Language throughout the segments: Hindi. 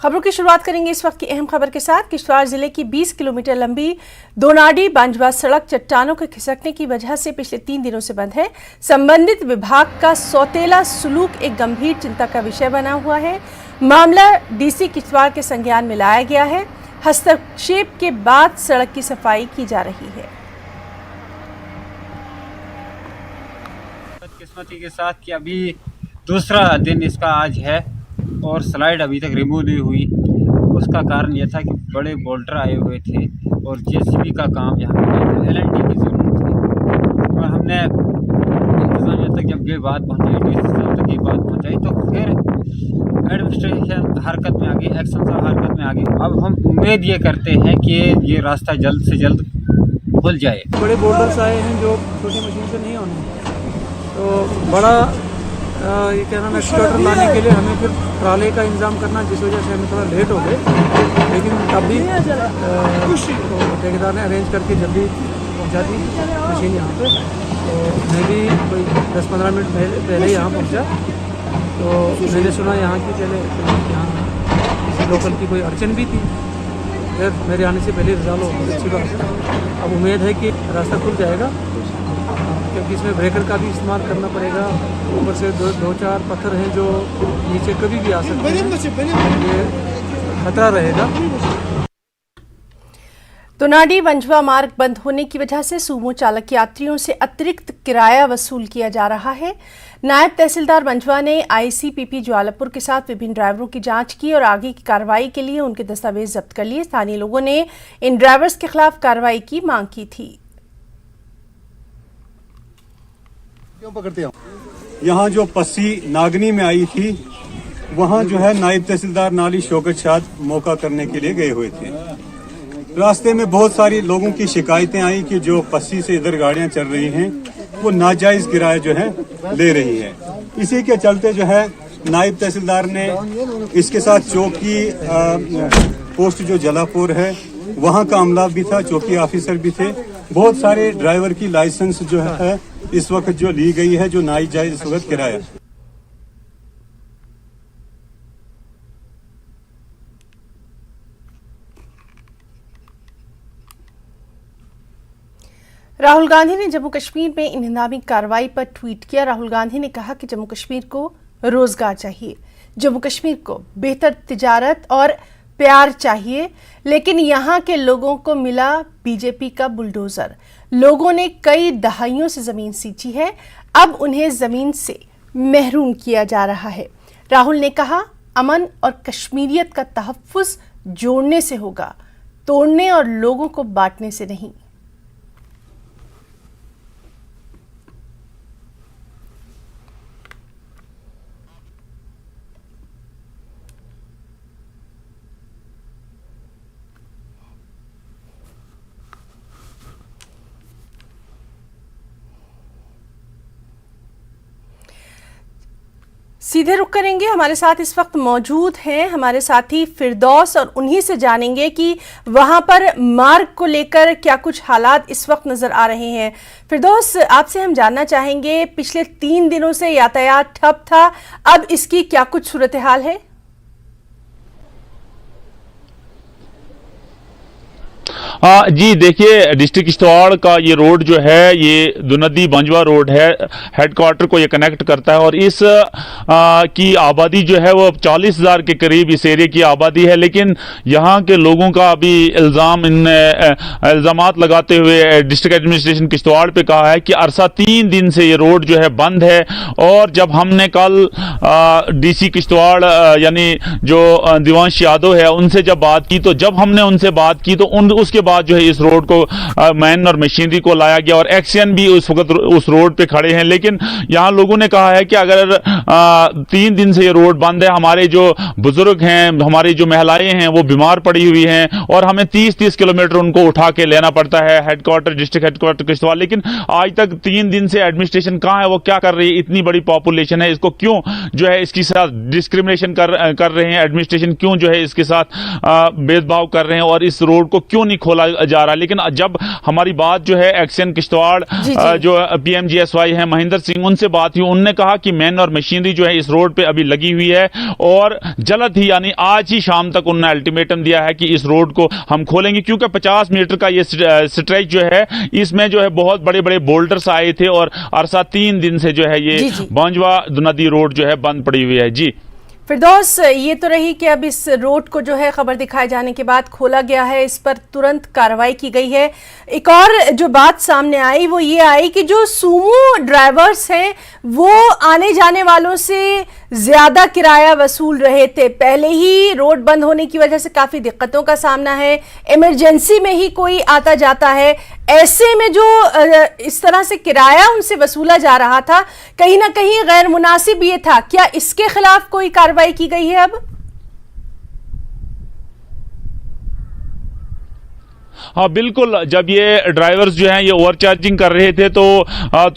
खबरों की शुरुआत करेंगे इस वक्त की अहम खबर के साथ। किश्तवाड़ जिले की 20 किलोमीटर लंबी दोनाडी बांजवा सड़क चट्टानों के खिसकने की वजह से पिछले 3 दिनों से बंद है। संबंधित विभाग का सौतेला सुलूक एक गंभीर चिंता का विषय बना हुआ है। मामला डीसी किश्तवाड़ के संज्ञान में लाया गया है। हस्तक्षेप के बाद सड़क की सफाई की जा रही है। बदकिस्मती के साथ कि अभी दूसरा दिन इसका आज है और स्लाइड अभी तक रिमूव नहीं हुई। उसका कारण यह था कि बड़े बोल्डर आए हुए थे और जेसीबी का काम यहाँ पे एलएनटी की ज़रूरत थी। और हमने इंतज़ामिया तक जब ये बात पहुँचाई, डीसी साहब तक ये बात पहुँचाई, तो फिर एडमिनिस्ट्रेशन हरकत में आ गई, एक्शन साहब हरकत में आ गई। अब हम उम्मीद ये करते हैं कि ये रास्ता जल्द से जल्द खुल जाए। बड़े बोल्डर्स आए हैं जो छोटी मशीन से नहीं होने, तो बड़ा ये क्या नाम है, एक्सकवेटर लाने के लिए हमें फिर ट्राले का इंतज़ाम करना, जिस वजह से हमें थोड़ा लेट हो गए। लेकिन तब भी तो ठेकेदार ने अरेंज करके जल्दी पहुंचा दी मशीन यहाँ पे। तो मैं भी कोई 10-15 मिनट पहले यहाँ पहुँचा, तो मैंने सुना यहाँ की पहले यहाँ लोकल की कोई अड़चन भी थी। फिर मेरे आने से पहले रिजॉल्व हो गई, अच्छी बात है। अब उम्मीद है कि रास्ता खुल जाएगा, क्योंकि इसमें ब्रेकर का भी इस्तेमाल करना पड़ेगा। ऊपर से दो चार पत्थर हैं जो नीचे कभी भी आ सकते हैं, ये खतरा रहेगा। दोनाडी बांजवा मार्ग बंद होने की वजह से सूमो चालक यात्रियों से अतिरिक्त किराया वसूल किया जा रहा है। नायब तहसीलदार बांजवा ने आईसीपीपी ज्वालापुर के साथ विभिन्न ड्राइवरों की जांच की और आगे की कार्रवाई के लिए उनके दस्तावेज जब्त कर लिए। स्थानीय लोगों ने इन ड्राइवर्स के खिलाफ कार्रवाई की मांग की थी। क्यों पकड़ते हो? यहाँ जो पस्सी नागनी में आई थी, वहाँ जो है नायब तहसीलदार नाली शौकत शाद मौका करने के लिए गए हुए थे। रास्ते में बहुत सारी लोगों की शिकायतें आई कि जो पस्सी से इधर गाड़ियाँ चल रही हैं वो नाजायज किराया जो है ले रही है। इसी के चलते जो है नायब तहसीलदार ने इसके साथ चौकी पोस्ट जो जलापुर है वहाँ का अमला भी था, चौकी ऑफिसर भी थे। बहुत सारे ड्राइवर की लाइसेंस जो है इस वक्त जो ली गई है, जो नाजायज इस वक्त किराया। राहुल गांधी ने जम्मू कश्मीर में इन हंगामी कार्रवाई पर ट्वीट किया। राहुल गांधी ने कहा कि जम्मू कश्मीर को रोजगार चाहिए, जम्मू कश्मीर को बेहतर तिजारत और प्यार चाहिए, लेकिन यहाँ के लोगों को मिला बीजेपी का बुलडोजर। लोगों ने कई दहाइयों से जमीन सींची है, अब उन्हें जमीन से महरूम किया जा रहा है। राहुल ने कहा, अमन और कश्मीरियत का तहफ्फुज जोड़ने से होगा, तोड़ने और लोगों को बांटने से नहीं। सीधे रुक करेंगे, हमारे साथ इस वक्त मौजूद हैं हमारे साथी फिरदौस और उन्हीं से जानेंगे कि वहां पर मार्ग को लेकर क्या कुछ हालात इस वक्त नजर आ रहे हैं। फिरदौस, आपसे हम जानना चाहेंगे, पिछले 3 दिनों से यातायात ठप था, अब इसकी क्या कुछ सूरत हाल है? जी देखिए, डिस्ट्रिक्ट किश्तवाड़ का ये रोड जो है, ये दोनाडी बांजवा रोड है, हेडक्वार्टर को ये कनेक्ट करता है और इस की आबादी जो है वो 40,000 के करीब इस एरिया की आबादी है। लेकिन यहाँ के लोगों का अभी इल्जामात लगाते हुए डिस्ट्रिक्ट एडमिनिस्ट्रेशन किश्तवाड़ पे कहा है कि अरसा 3 दिन से ये रोड जो है बंद है। और जब हमने कल डीसी किश्तवाड़ यानी जो दिवांश यादव है उनसे जब बात की, तो जब हमने उनसे बात की तो उसके बाद जो है इस रोड को मैन और मशीनरी को लाया गया और एक्शन भी उस वक्त उस रोड पे खड़े हैं। लेकिन यहाँ लोगों ने कहा है कि अगर 3 दिन से ये रोड बंद है, हमारे जो बुजुर्ग हैं, हमारी जो महिलाएं हैं वो बीमार पड़ी हुई हैं और हमें 30-30 किलोमीटर उनको उठा के लेना पड़ता है हेडक्वार्टर, डिस्ट्रिक्ट हेडक्वार्टर किश्तवाड़। लेकिन आज तक 3 दिन से एडमिनिस्ट्रेशन कहाँ है, वो क्या कर रही है? इतनी बड़ी पॉपुलेशन है, इसको क्यों जो है इसके साथ डिस्क्रिमिनेशन कर रहे हैं? एडमिनिस्ट्रेशन क्यों जो है इसके साथ भेदभाव कर रहे हैं और इस रोड को क्यों नहीं खोला जा रहा? लेकिन जब हमारी बात जो है एक्शन किश्तवाड़ जो पीएमजीएसवाई है महेंद्र सिंह, उनसे बात हुई, उनने कहा कि मैन और मशीनरी जो जो है इस रोड पे अभी लगी हुई है और जल्द ही यानी आज ही शाम तक उन्होंने अल्टीमेटम दिया है कि इस रोड को हम खोलेंगे, क्योंकि 50 मीटर का ये स्ट्रेच जो है इसमें जो है बहुत बड़े बड़े बोल्डर्स आए थे और अरसा 3 दिन से जो है ये बांजवा नदी रोड जो है बंद पड़ी हुई है। जी फिरदौस, ये तो रही कि अब इस रोड को जो है खबर दिखाए जाने के बाद खोला गया है, इस पर तुरंत कार्रवाई की गई है। एक और जो बात सामने आई वो ये आई कि जो सूमो ड्राइवर्स हैं वो आने जाने वालों से ज्यादा किराया वसूल रहे थे। पहले ही रोड बंद होने की वजह से काफी दिक्कतों का सामना है, इमरजेंसी में ही कोई आता जाता है, ऐसे में जो इस तरह से किराया उनसे वसूला जा रहा था कहीं ना कहीं गैर मुनासिब ये था। क्या इसके खिलाफ कोई कार्रवाई की गई है अब? हाँ बिल्कुल, जब ये ड्राइवर्स जो हैं ये ओवरचार्जिंग कर रहे थे तो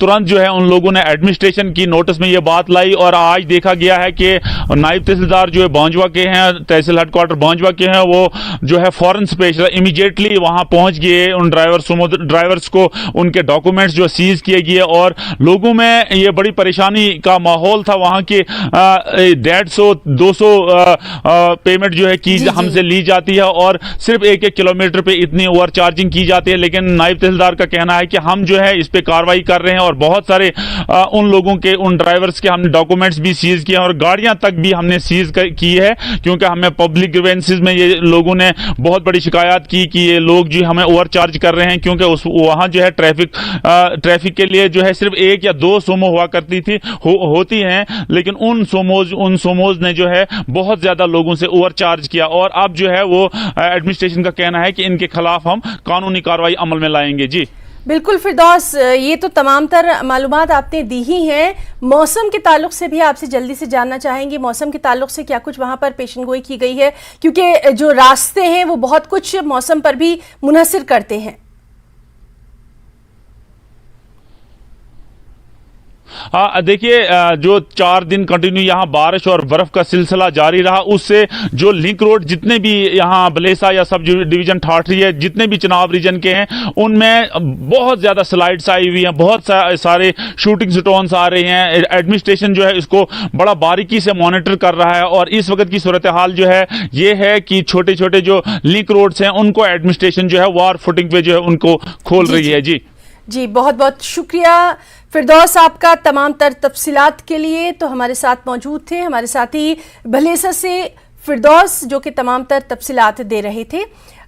तुरंत जो है उन लोगों ने एडमिनिस्ट्रेशन की नोटिस में ये बात लाई और आज देखा गया है कि नायब तहसीलदार जो है बांजवा के हैं, तहसील हेडक्वार्टर बांजवा के हैं, वो जो है फौरन स्पेशल इमीडिएटली वहां पहुंच गए। उन ड्राइवर्स को उनके डॉक्यूमेंट्स जो सीज किए गए और लोगों में ये बड़ी परेशानी का माहौल था। वहां के 150-200 पेमेंट जो है की हमसे ली जाती है और सिर्फ 1-1 किलोमीटर पे इतनी ओवर चार्जिंग की जाती है। लेकिन नायब तहसीलदार का कहना है कि हम जो है इस पे कार्रवाई कर रहे हैं और बहुत सारे उन लोगों के, उन ड्राइवर्स के हमने डॉक्यूमेंट्स भी सीज किए और गाड़ियां तक भी हमने सीज की है, क्योंकि हमें पब्लिक ग्रीवेंसेस में ये लोगों ने बहुत बड़ी शिकायत की कि ये लोग जो हमें ओवर चार्ज कर रहे हैं, क्योंकि वहां जो है ट्रैफिक के लिए जो है सिर्फ 1 या 2 सोमो हुआ करती थी होती हैं, लेकिन उन सोमोज ने जो है बहुत ज्यादा लोगों से ओवर चार्ज किया और अब जो है वो एडमिनिस्ट्रेशन का कहना है कि इनके खिलाफ हम कानूनी कार्रवाई अमल में लाएंगे। जी बिल्कुल फिरदौस, ये तो तमाम तर मालूमात आपने दी ही हैं। मौसम के ताल्लुक से भी आपसे जल्दी से जानना चाहेंगे, मौसम के ताल्लुक से क्या कुछ वहां पर पेशन गोई की गई है, क्योंकि जो रास्ते हैं वो बहुत कुछ मौसम पर भी मुनहसिर करते हैं। हाँ देखिए, जो 4 दिन कंटिन्यू यहाँ बारिश और बर्फ का सिलसिला जारी रहा, उससे जो लिंक रोड जितने भी यहाँ बलेसा या सब डिवीजन ठाठरी है, जितने भी चुनाव रीजन के हैं, उनमें बहुत ज्यादा स्लाइड्स आई हुई हैं, बहुत सारे शूटिंग स्टोन्स आ रहे हैं। एडमिनिस्ट्रेशन जो है इसको बड़ा बारीकी से मॉनिटर कर रहा है और इस वक्त की सूरत हाल जो है ये है कि छोटे छोटे जो लिंक रोड्स हैं उनको एडमिनिस्ट्रेशन जो है वार फुटिंग पे जो है उनको खोल रही है। जी बहुत बहुत शुक्रिया फिरदौस आपका तमाम तर तफसीलात के लिए। तो हमारे साथ मौजूद थे हमारे साथी भलेसा से फिरदौस, जो कि तमाम तर तफसीलात दे रहे थे।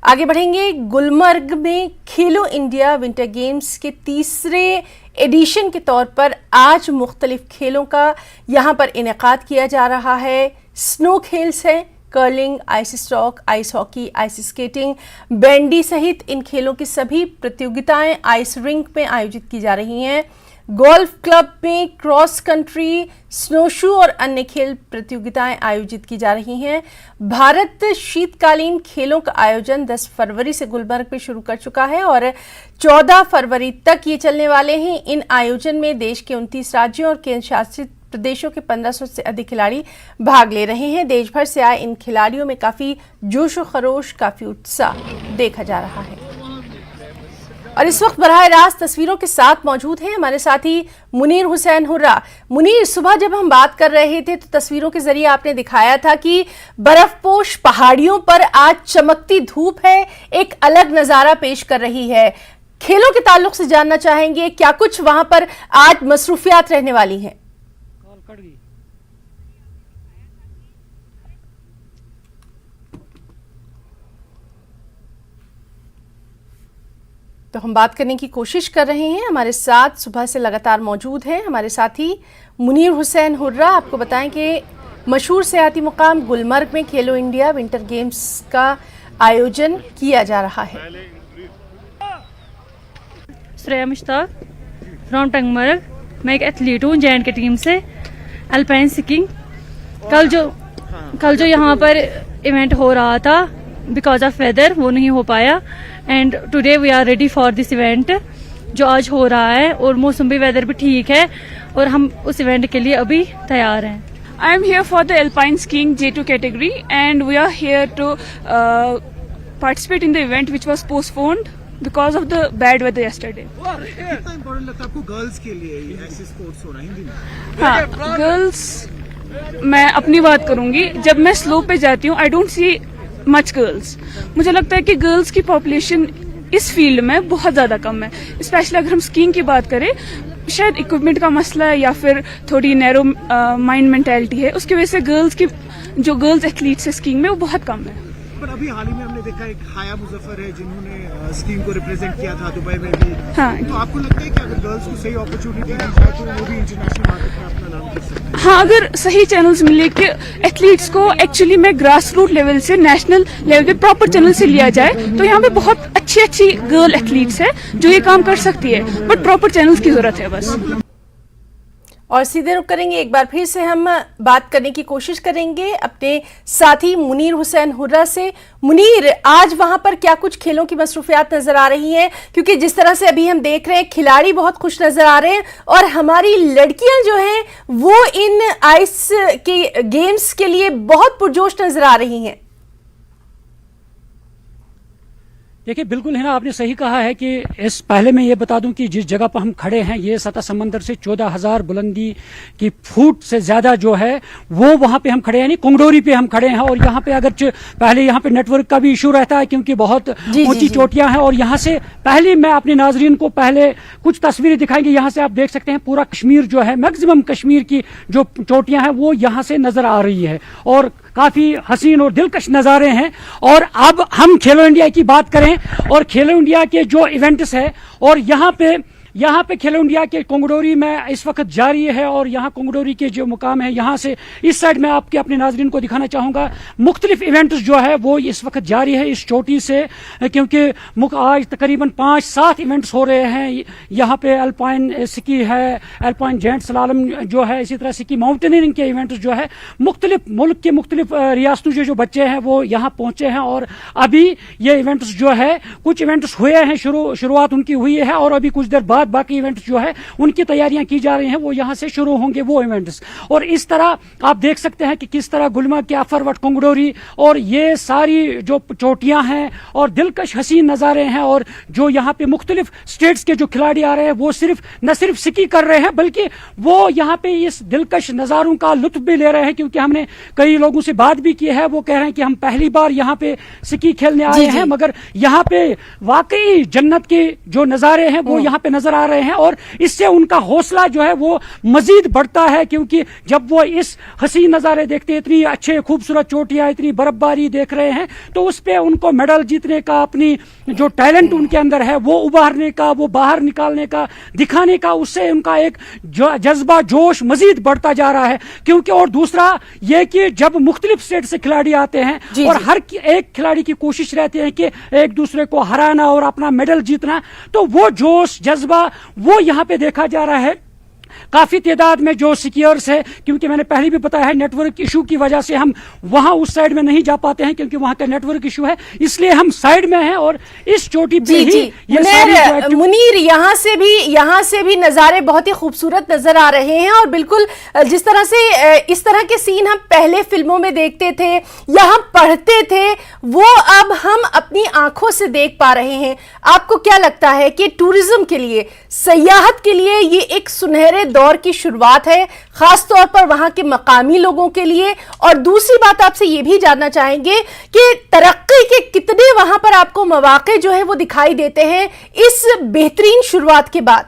आगे बढ़ेंगे। गुलमर्ग में खेलो इंडिया विंटर गेम्स के तीसरे एडिशन के तौर पर आज मुख्तलिफ खेलों का यहाँ पर इनेकाद किया जा रहा है। स्नो खेल्स है, curling, ice stock, ice hockey, ice skating, bandy सहित इन खेलों की सभी प्रतियोगिताएं आइस रिंक में आयोजित की जा रही हैं। गोल्फ क्लब में क्रॉस कंट्री, स्नोशू और अन्य खेल प्रतियोगिताएं आयोजित की जा रही हैं। भारत शीतकालीन खेलों का आयोजन 10 फरवरी से गुलमर्ग में शुरू कर चुका है और 14 फरवरी तक ये चलने वाले हैं। इन आयोजन में देश के 29 राज्यों और केंद्र शासित प्रदेशों के 1500 से अधिक खिलाड़ी भाग ले रहे हैं। देश भर से आए इन खिलाड़ियों में काफी जोश व खरोश, काफी उत्साह देखा जा रहा है। और इस वक्त बराह रास्त तस्वीरों के साथ मौजूद हैं हमारे साथी मुनीर हुसैन हुर्रा। मुनीर, सुबह जब हम बात कर रहे थे तो तस्वीरों के जरिए आपने दिखाया था कि बर्फपोश पहाड़ियों पर आज चमकती धूप है, एक अलग नजारा पेश कर रही है। खेलों के ताल्लुक से जानना चाहेंगे क्या कुछ वहां पर आज मसरूफियात रहने वाली हैं? तो हम बात करने की कोशिश कर रहे हैं। हमारे साथ सुबह से लगातार मौजूद हैं हमारे साथी मुनीर हुसैन हुर्रा। आपको बताएं कि मशहूर सियाहती मुकाम गुलमर्ग में खेलो इंडिया विंटर गेम्स का आयोजन किया जा रहा है। श्रेया मुश्ताक फ्रॉम टंगमर्ग। मैं एक एथलीट हूँ जैन के टीम से, अल्पाइन स्कीइंग। कल जो यहाँ पर इवेंट हो रहा था, बिकॉज ऑफ वेदर वो नहीं हो पाया and today we are ready for this event जो आज हो रहा है। और मौसम भी, वेदर भी ठीक है और हम उस इवेंट के लिए अभी तैयार हैं। I am here for the alpine skiing J2 category and we are here to participate in the event which was postponed because of the bad weather yesterday. कितना इम्पोर्टेंट लगता है आपको गर्ल्स के लिए ऐसे स्पोर्ट्स होना हिंदी में? हाँ, गर्ल्स मैं अपनी बात करूंगी, जब मैं स्लोप पे जाती हूँ I don't see much girls. मुझे लगता है कि गर्ल्स की पॉपुलेशन इस फील्ड में बहुत ज्यादा कम है। स्पेशली अगर हम स्कीइंग की बात करें, शायद इक्विपमेंट का मसला है या फिर थोड़ी नैरो माइंड मेंटालिटी है, उसकी वजह से गर्ल्स एथलीट्स है स्कीइंग में वो बहुत कम है। पर अभी हाल ही में हमने देखा एक हाया मुजफ्फर है जिन्होंने स्कीइंग को रिप्रेजेंट किया था दुबई में भी। हाँ। तो आपको लगता है कि अगर गर्ल्स को सही अपॉर्चुनिटी दी जाए तो वो भी इंटरनेशनल मार्केट में अपना नाम कर सकते हैं? हाँ, अगर सही चैनल्स मिले कि एथलीट्स को एक्चुअली में ग्रास रूट लेवल से नेशनल लेवल पे प्रॉपर चैनल से लिया जाए तो यहाँ पे बहुत अच्छी गर्ल एथलीट्स है जो ये काम कर सकती है, बट प्रॉपर चैनल्स की जरूरत है बस। और सीधे रुक करेंगे, एक बार फिर से हम बात करने की कोशिश करेंगे अपने साथी मुनीर हुसैन हुर्रा से। मुनीर, आज वहां पर क्या कुछ खेलों की मसरूफियात नजर आ रही हैं? क्योंकि जिस तरह से अभी हम देख रहे हैं खिलाड़ी बहुत खुश नजर आ रहे हैं और हमारी लड़कियां जो हैं वो इन आइस के गेम्स के लिए बहुत पुरजोश नजर आ रही हैं। देखिए, बिल्कुल है ना, आपने सही कहा है कि इस पहले मैं ये बता दूं कि जिस जगह पर हम खड़े हैं ये सतह समंदर से 14,000 बुलंदी की फुट से ज्यादा जो है वो वहां पे हम खड़े हैं, कुंगडोरी पे हम खड़े हैं। और यहाँ पे अगर पहले यहाँ पे नेटवर्क का भी इशू रहता है क्योंकि बहुत ऊंची चोटियां हैं। और यहाँ से पहले मैं अपने नाजरीन को पहले कुछ तस्वीरें दिखाएंगे। यहाँ से आप देख सकते हैं पूरा कश्मीर जो है, मैक्सिमम कश्मीर की जो चोटियां हैं वो यहाँ से नजर आ रही है और काफी हसीन और दिलकश नजारे हैं। और अब हम खेलो इंडिया की बात करें और खेलो इंडिया के जो इवेंट्स है और यहाँ पे खेलो इंडिया के कुंगडोरी में इस वक्त जारी है। और यहाँ कुंगडोरी के जो मुकाम है यहाँ से इस साइड में आपके अपने नाजरीन को दिखाना चाहूंगा। मुख्तलिफ इवेंट्स जो है वो इस वक्त जारी है इस चोटी से, क्योंकि आज तकरीबन 5-7 इवेंट्स हो रहे हैं। यहाँ पे अल्पाइन स्की है, अल्पाइन जेंट स्लालम जो है, इसी तरह स्की माउंटेनियरिंग के इवेंट्स जो है, मुख्तलिफ मुल्क के मुख्तलिफ रियासतों के जो बच्चे हैं वो यहाँ पहुंचे हैं। और अभी ये इवेंट्स जो है कुछ इवेंट्स हुए हैं, शुरुआत उनकी हुई है और अभी कुछ देर बाद बाकी इवेंट्स जो है उनकी तैयारियां की जा रही हैं, वो यहां से शुरू होंगे वो इवेंट्स। और इस तरह आप देख सकते हैं कि किस तरह गुलमर्ग के अफरवट कुंगडोरी और ये सारी जो चोटियां हैं और दिलकश हसीन नजारे हैं। और जो यहाँ पे मुख्तलिफ स्टेट्स के जो खिलाड़ी आ रहे हैं वो न सिर्फ स्की कर रहे हैं बल्कि वो यहाँ पे इस दिलकश नजारों का लुत्फ भी ले रहे हैं। क्योंकि हमने कई लोगों से बात भी की है, वो कह रहे हैं कि हम पहली बार यहाँ पे स्की खेलने आए हैं, मगर यहाँ पे वाकई जन्नत के जो नजारे हैं वो यहाँ पे नजर आ रहे हैं। और इससे उनका हौसला जो है वो मजीद बढ़ता है, क्योंकि जब वो इस हसीन नजारे देखते हैं, इतनी अच्छे खूबसूरत चोटियां, इतनी बर्फबारी देख रहे हैं, तो उस पे उनको मेडल जीतने का, अपनी जो टैलेंट उनके अंदर है वो उभारने का, वो बाहर निकालने का, दिखाने का, उससे उनका एक जज्बा जोश मजीद बढ़ता जा रहा है। क्योंकि और दूसरा ये कि जब मुख्तलिफ स्टेट से खिलाड़ी आते हैं और हर एक खिलाड़ी की कोशिश रहती है कि एक दूसरे को हराना और अपना मेडल जीतना, तो वो जोश जज्बा वो यहाँ पे देखा जा रहा है। काफी तादाद में जो स्कीयर्स है, क्योंकि मैंने पहले भी बताया है नेटवर्क इशू की वजह से हम वहां उस साइड में नहीं जा पाते हैं क्योंकि वहां का नेटवर्क इशू है, इसलिए हम साइड में हैं और इस चोटी पे ही ये मुनीर यहाँ से भी नजारे बहुत ही खूबसूरत नजर आ रहे हैं। और बिल्कुल जिस तरह से इस तरह के सीन हम पहले फिल्मों में देखते थे या हम पढ़ते थे वो अब हम अपनी आंखों से देख पा रहे हैं। आपको क्या लगता है कि टूरिज्म के लिए, सयाहत के लिए ये एक सुनहरे दौर की शुरुआत है, खास तौर पर वहां के मकामी लोगों के लिए? और दूसरी बात आपसे ये भी जानना चाहेंगे कि तरक्की के कितने वहां पर आपको मौके जो है वो दिखाई देते हैं इस बेहतरीन शुरुआत के बाद?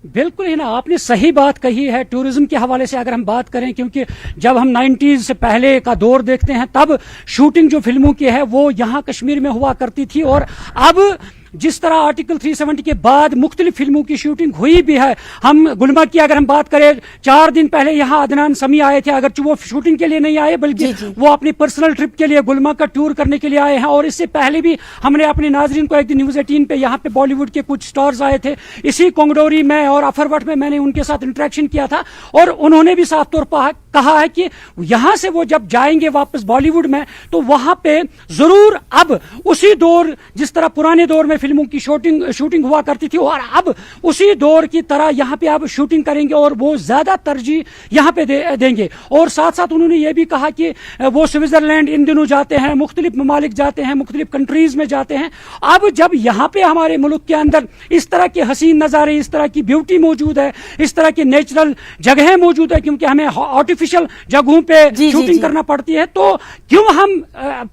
बिल्कुल ही ना, आपने सही बात कही है। टूरिज्म के हवाले से अगर हम बात करें, क्योंकि जब हम 90s से पहले का दौर देखते हैं तब शूटिंग जो फिल्मों की है वो यहाँ कश्मीर में हुआ करती थी। और अब जिस तरह आर्टिकल 370 के बाद मुख्तलिफ फिल्मों की शूटिंग हुई भी है, हम गुलमर्ग की अगर हम बात करें, 4 दिन पहले यहाँ अदनान समी आए थे, अगर वो शूटिंग के लिए नहीं आए बल्कि वो अपनी पर्सनल ट्रिप के लिए गुलमर्ग का टूर करने के लिए आए हैं। और इससे पहले भी हमने अपने नाजरीन को एक दिन न्यूज 18 पे यहाँ पे बॉलीवुड के कुछ स्टार्स आए थे, इसी कुंगडोरी में और अफरवट में मैंने उनके साथ इंटरेक्शन किया था और उन्होंने भी साफ तौर पर कहा है कि यहां से वो जब जाएंगे वापस बॉलीवुड में तो वहां पे जरूर अब उसी दौर जिस तरह पुराने दौर में फिल्मों की शूटिंग हुआ करती थी और अब उसी दौर की तरह यहां पे अब शूटिंग करेंगे और वो ज्यादा तरजीह यहां पे देंगे। और साथ साथ उन्होंने ये भी कहा कि वो स्विट्जरलैंड इन दिनों जाते हैं, मुख्तलिफ ममालिक जाते हैं, मुख्तलिफ कंट्रीज में जाते हैं। अब जब यहाँ पे हमारे मुल्क के अंदर इस तरह के हसीन नज़ारे, इस तरह की ब्यूटी मौजूद है, इस तरह की नेचुरल जगहें मौजूद है, क्योंकि हमें आर्टिफिशियल जगहों पे शूटिंग करना पड़ती है, तो क्यों हम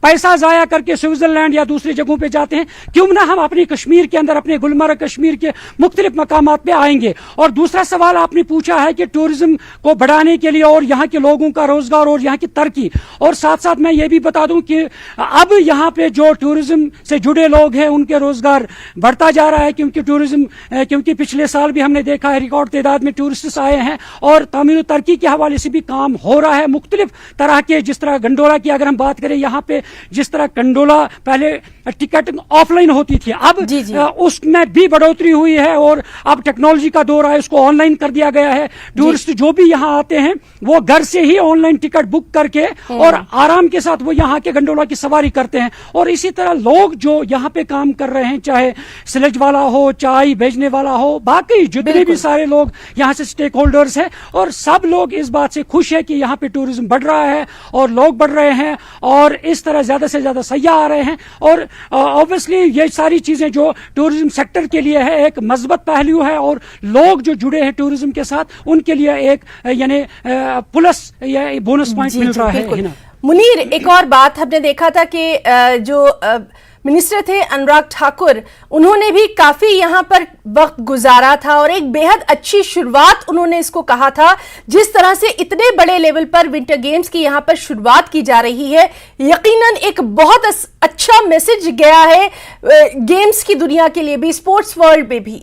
पैसा जाया करके स्विट्जरलैंड या दूसरी जगहों पे जाते हैं, क्यों ना हम अपनी कश्मीर के अंदर, अपने गुलमर्ग कश्मीर के मुख्तलिफ मकामात पे आएंगे। और दूसरा सवाल आपने पूछा है कि टूरिज्म को बढ़ाने के लिए और यहाँ के लोगों का रोजगार और यहाँ की तरक्की, और साथ साथ मैं ये भी बता दूं कि अब यहाँ पे जो टूरिज्म से जुड़े लोग हैं उनके रोजगार बढ़ता जा रहा है, क्योंकि पिछले साल भी हमने देखा है रिकॉर्ड तादाद में टूरिस्ट आए हैं और तामीर तरक्की के हवाले से भी काम हो रहा है मुख्तलिफ तरह के। जिस तरह गंडोला की अगर हम बात करें, यहाँ पे जिस तरह गंडोला पहले टिकट ऑफलाइन होती थी, अब उसमें भी बढ़ोतरी हुई है और अब टेक्नोलॉजी का दौर है, उसको ऑनलाइन कर दिया गया है। टूरिस्ट जो भी यहाँ आते हैं वो घर से ही ऑनलाइन टिकट बुक करके और आराम के साथ वो यहाँ के गंडोला की सवारी करते हैं। और इसी तरह लोग जो यहाँ पे काम कर रहे हैं, चाहे स्लेज वाला हो, चाय भेजने वाला हो, बाकी जितने भी सारे लोग यहाँ से स्टेक होल्डर्स हैं, और सब लोग इस बात से खुश है कि यहाँ पे टूरिज्म बढ़ रहा है और लोग बढ़ रहे हैं और इस तरह ज्यादा से ज्यादा सयाह आ रहे हैं। और ऑब्वियसली ये सारी चीजें जो टूरिज्म सेक्टर के लिए है एक मजबूत पहलू है, और लोग जो जुड़े हैं टूरिज्म के साथ उनके लिए एक यानी प्लस या बोनस पॉइंट मिल रहा है। मुनीर, एक और बात हमने देखा था कि जो मिनिस्टर थे अनुराग ठाकुर, उन्होंने भी काफी यहाँ पर वक्त गुजारा था और एक बेहद अच्छी शुरुआत उन्होंने इसको कहा था। जिस तरह से इतने बड़े लेवल पर विंटर गेम्स की यहाँ पर शुरुआत की जा रही है, यकीनन एक बहुत अच्छा मैसेज गया है गेम्स की दुनिया के लिए भी, स्पोर्ट्स वर्ल्ड में भी।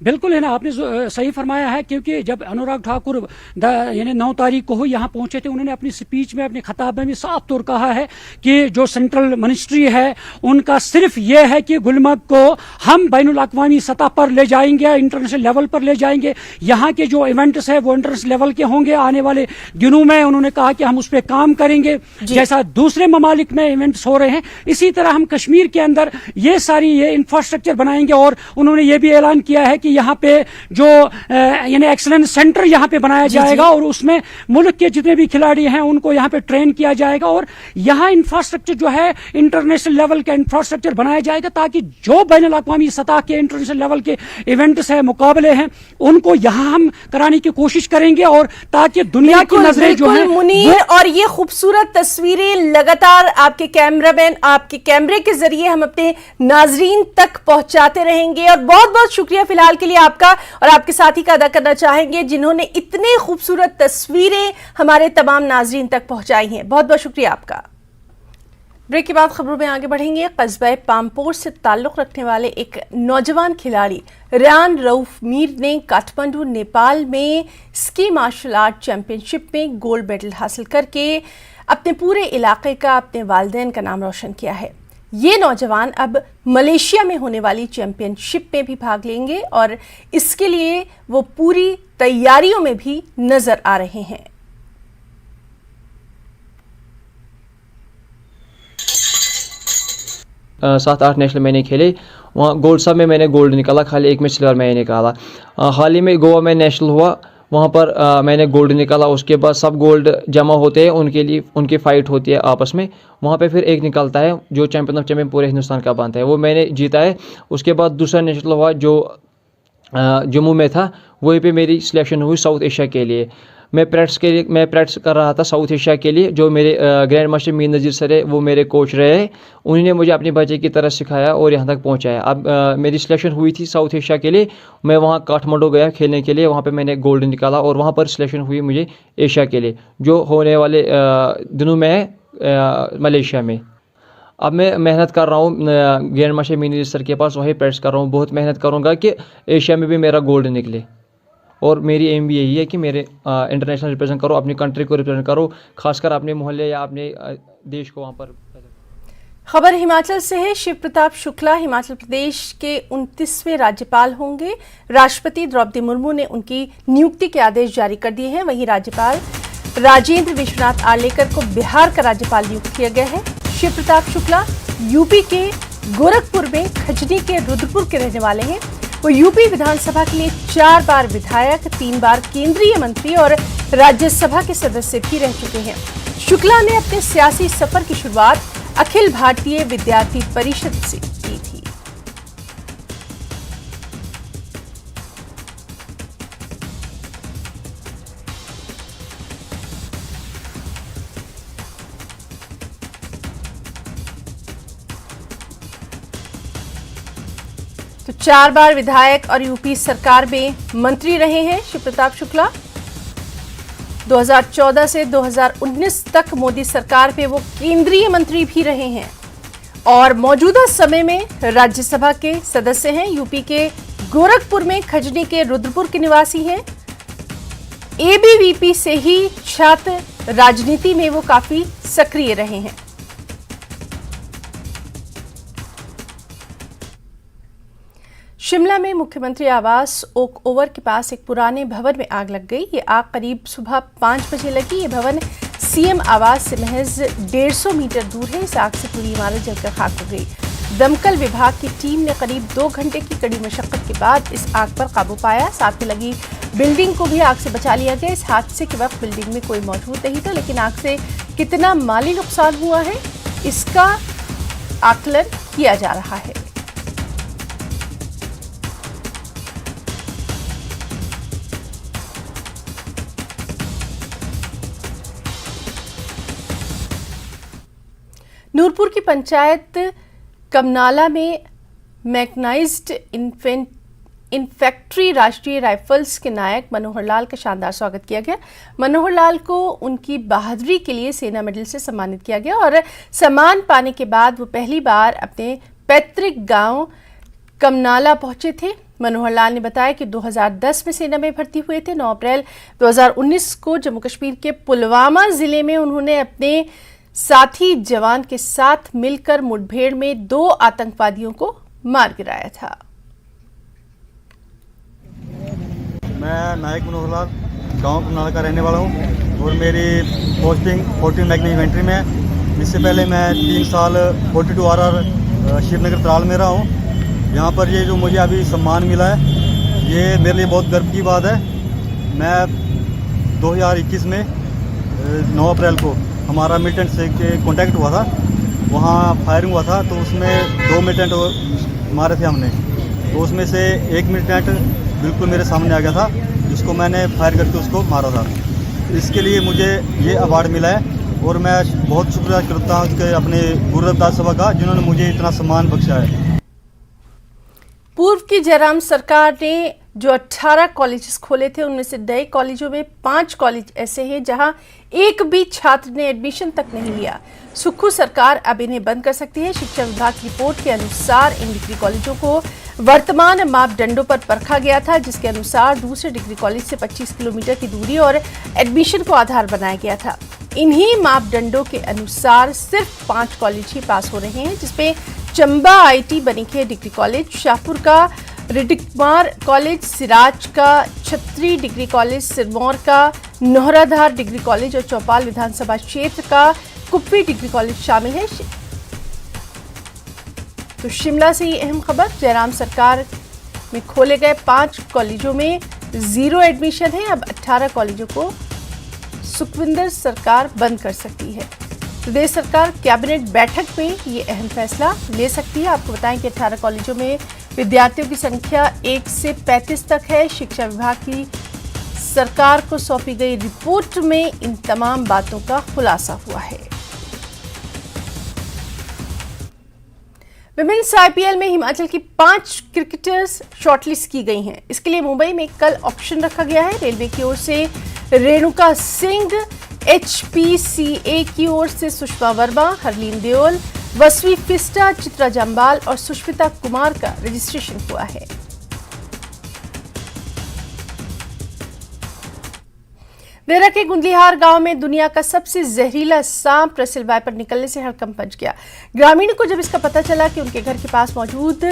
बिल्कुल है ना, आपने सही फरमाया है, क्योंकि जब अनुराग ठाकुर यानी 9 तारीख को यहाँ पहुंचे थे, उन्होंने अपनी स्पीच में, अपने खिताब में साफ तौर कहा है कि जो सेंट्रल मिनिस्ट्री है उनका सिर्फ ये है कि गुलमर्ग को हम बैनुल अक़वामी सतह पर ले जाएंगे, इंटरनेशनल लेवल पर ले जाएंगे। यहाँ के जो इवेंट्स है वो इंटरनेशनल लेवल के होंगे आने वाले दिनों में। उन्होंने कहा कि हम उस पर काम करेंगे, जैसा दूसरे ममालिक में इवेंट्स हो रहे हैं इसी तरह हम कश्मीर के अंदर ये इंफ्रास्ट्रक्चर बनाएंगे। और उन्होंने ये भी ऐलान किया है कि यहाँ पे जो यानी एक्सीलेंस सेंटर यहाँ पे बनाया जाएगा और उसमें मुल्क के जितने भी खिलाड़ी हैं उनको यहाँ पे ट्रेन किया जाएगा, और यहाँ इंफ्रास्ट्रक्चर जो है इंटरनेशनल लेवल का इंफ्रास्ट्रक्चर बनाया जाएगा, ताकि जो बैनुल अक़वामी सतह के इंटरनेशनल लेवल के इवेंट्स है, मुकाबले हैं, उनको यहाँ हम कराने की कोशिश करेंगे, और ताकि दुनिया की नजरें जो है मुनीर, और ये खूबसूरत तस्वीरें लगातार आपके कैमरामैन, आपके कैमरे के जरिए हम अपने नाजरीन तक पहुंचाते रहेंगे। और बहुत बहुत शुक्रिया फिलहाल के लिए आपका, और आपके साथी का अदा करना चाहेंगे जिन्होंने इतने खूबसूरत तस्वीरें हमारे तमाम नाजरीन तक पहुंचाई हैं। बहुत बहुत शुक्रिया आपका। ब्रेक के बाद खबरों में आगे बढ़ेंगे। कस्बे पामपोर से ताल्लुक रखने वाले एक नौजवान खिलाड़ी रेयान रऊफ मीर ने काठमांडू नेपाल में स्की मार्शल आर्ट चैंपियनशिप में गोल्ड मेडल हासिल करके अपने पूरे इलाके का, अपने वालिदैन का नाम रोशन किया है। ये नौजवान अब मलेशिया में होने वाली चैंपियनशिप में भी भाग लेंगे और इसके लिए वो पूरी तैयारियों में भी नजर आ रहे हैं। 7-8 नेशनल मैंने खेले, वहाँ गोल्ड सब में मैंने गोल्ड निकाला, खाली एक में सिल्वर मैंने निकाला। हाल ही में गोवा में नेशनल हुआ, वहाँ पर मैंने गोल्ड निकाला। उसके बाद सब गोल्ड जमा होते हैं, उनके लिए उनकी फ़ाइट होती है आपस में, वहाँ पे फिर एक निकलता है जो चैंपियन ऑफ चैंपियन पूरे हिंदुस्तान का बनता है, वो मैंने जीता है। उसके बाद दूसरा नेशनल हुआ जो जम्मू में था, वहीं पे मेरी सिलेक्शन हुई साउथ एशिया के लिए। मैं प्रैक्टिस कर रहा था साउथ एशिया के लिए। जो मेरे ग्रैंड मास्टर मीर नज़ीर सर है वो मेरे कोच रहे हैं, उन्होंने मुझे अपने बच्चे की तरह सिखाया और यहाँ तक पहुँचाया। अब मेरी सिलेक्शन हुई थी साउथ एशिया के लिए, मैं वहाँ काठमांडू गया खेलने के लिए, वहाँ पे मैंने गोल्ड निकाला और वहाँ पर सिलेक्शन हुई मुझे एशिया के लिए जो होने वाले दिनों में है मलेशिया में। अब मैं मेहनत कर रहा हूँ ग्रैंड मास्टर मीर नज़ीर सर के पास, वहीं प्रैक्टिस कर रहा हूँ, बहुत मेहनत करूँगा कि एशिया में भी मेरा गोल्ड निकले। और मेरी एम भी यही है कि मेरे इंटरनेशनल रिप्रेजेंट करो, अपनी कंट्री को रिप्रेजेंट करो, खासकर अपने मोहल्ले या अपने देश को वहाँ पर। खबर हिमाचल से है। शिव प्रताप शुक्ला हिमाचल प्रदेश के 29वें राज्यपाल होंगे। राष्ट्रपति द्रौपदी मुर्मू ने उनकी नियुक्ति के आदेश जारी कर दिए हैं। वहीं राज्यपाल राजेंद्र विश्वनाथ आर्लेकर को बिहार का राज्यपाल नियुक्त किया गया है। शिव प्रताप शुक्ला यूपी के गोरखपुर में खजनी के रुद्रपुर के रहने वाले हैं। वो यूपी विधानसभा के लिए 4 बार विधायक, 3 बार केंद्रीय मंत्री और राज्यसभा के सदस्य भी रह चुके हैं। शुक्ला ने अपने सियासी सफर की शुरुआत अखिल भारतीय विद्यार्थी परिषद से की थी। तो 4 बार विधायक और यूपी सरकार में मंत्री रहे हैं शिव प्रताप शुक्ला। 2014 से 2019 तक मोदी सरकार में वो केंद्रीय मंत्री भी रहे हैं और मौजूदा समय में राज्यसभा के सदस्य हैं। यूपी के गोरखपुर में खजनी के रुद्रपुर के निवासी हैं। एबीवीपी से ही छात्र राजनीति में वो काफी सक्रिय रहे हैं। शिमला में मुख्यमंत्री आवास ओक ओवर के पास एक पुराने भवन में आग लग गई। ये आग करीब सुबह 5 बजे लगी। ये भवन सीएम आवास से महज 150 मीटर दूर है। इस आग से पूरी इमारत जलकर खाक हो गई। दमकल विभाग की टीम ने करीब 2 घंटे की कड़ी मशक्कत के बाद इस आग पर काबू पाया। साथ में lगी बिल्डिंग को भी आग से बचा लिया गया। इस हादसे के वक्त बिल्डिंग में कोई मौजूद नहीं था, लेकिन आग से कितना माली नुकसान हुआ है इसका आकलन किया जा रहा है। नूरपुर की पंचायत कमनाला में मैकनाइज्ड इन्फेंट्री राष्ट्रीय राइफल्स के नायक मनोहर लाल का शानदार स्वागत किया गया। मनोहर लाल को उनकी बहादुरी के लिए सेना मेडल से सम्मानित किया गया और सम्मान पाने के बाद वो पहली बार अपने पैतृक गांव कमनाला पहुंचे थे। मनोहर लाल ने बताया कि 2010 में सेना में भर्ती हुए थे। 9 अप्रैल 2019 को जम्मू कश्मीर के पुलवामा जिले में उन्होंने अपने साथी जवान के साथ मिलकर मुठभेड़ में 2 आतंकवादियों को मार गिराया था। मैं नायक मनोहर लाल गाँव कमनाला का रहने वाला हूँ और मेरी पोस्टिंग 14 मैग्नी इन्फेंट्री में है। इससे पहले मैं 3 साल 42 RR शिवनगर त्राल में रहा हूँ। यहाँ पर ये जो मुझे अभी सम्मान मिला है ये मेरे लिए बहुत गर्व की बात है। मैं 2021 में 9 अप्रैल को हमारा मिलिटेंट से कांटेक्ट हुआ था, वहाँ फायरिंग हुआ था, तो उसमें 2 मिलिटेंट मारे थे हमने। तो उसमें से एक मिलिटेंट बिल्कुल मेरे सामने आ गया था जिसको मैंने फायर करके उसको मारा था। इसके लिए मुझे ये अवार्ड मिला है और मैं बहुत शुक्रिया करता हूँ उसके अपने गुरु रविदास सभा का जिन्होंने मुझे इतना सम्मान बख्शा है। पूर्व की जयराम सरकार ने जो 18 कॉलेजेस खोले थे उनमें से नए कॉलेजों में 5 कॉलेज ऐसे हैं जहां एक भी छात्र ने एडमिशन तक नहीं लिया। सुक्खू सरकार अब इन्हें बंद कर सकती है। शिक्षा विभाग की रिपोर्ट के अनुसार इन डिग्री कॉलेजों को वर्तमान मापदंडों पर परखा गया था, जिसके अनुसार दूसरे डिग्री कॉलेज से 25 किलोमीटर की दूरी और एडमिशन को आधार बनाया गया था। इन्हीं मापदंडों के अनुसार सिर्फ 5 कॉलेज ही पास हो रहे हैं, जिसमें Chamba IT Banikhet degree college, Shahpur का रिडिकुमार कॉलेज, सिराज का छत्री डिग्री कॉलेज, सिरमौर का नोहराधार डिग्री कॉलेज और चौपाल विधानसभा क्षेत्र का कुप्पी डिग्री कॉलेज शामिल है। तो शिमला से ये अहम खबर, जयराम सरकार में खोले गए 5 कॉलेजों में 0 एडमिशन है। अब 18 कॉलेजों को सुखविंदर सरकार बंद कर सकती है। प्रदेश सरकार कैबिनेट बैठक में ये अहम फैसला ले सकती है। आपको बताएं कि 18 कॉलेजों में विद्यार्थियों की संख्या 1 से 35 तक है। शिक्षा विभाग की सरकार को सौंपी गई रिपोर्ट में इन तमाम बातों का खुलासा हुआ है। विमेंस आईपीएल में हिमाचल की 5 क्रिकेटर्स शॉर्टलिस्ट की गई हैं। इसके लिए मुंबई में कल ऑक्शन रखा गया है। रेलवे की ओर से रेणुका सिंह, HPCA की ओर से सुषमा वर्मा, हरलीन देओल, वसवी फिस्टा, चित्रा जम्बाल और सुष्मिता कुमार का रजिस्ट्रेशन हुआ है। देरा के गुंदलीहार गांव में दुनिया का सबसे जहरीला सांप रसेल वाइपर निकलने से हड़कंप मच गया। ग्रामीण को जब इसका पता चला कि उनके घर के पास मौजूद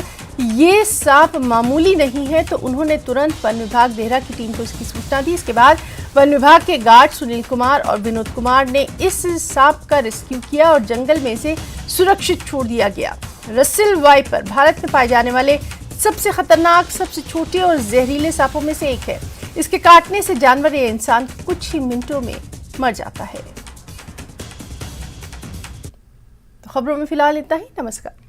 ये सांप मामूली नहीं है तो उन्होंने तुरंत वन विभाग देहरा की टीम को इसकी सूचना दी। इसके बाद वन विभाग के गार्ड सुनील कुमार और विनोद कुमार ने इस सांप का रेस्क्यू किया और जंगल में इसे सुरक्षित छोड़ दिया गया। रसेल वाइपर भारत में पाए जाने वाले सबसे खतरनाक, सबसे छोटे और जहरीले सांपों में से एक है। इसके काटने से जानवर या इंसान कुछ ही मिनटों में मर जाता है। तो खबरों में फिलहाल इतना ही। नमस्कार।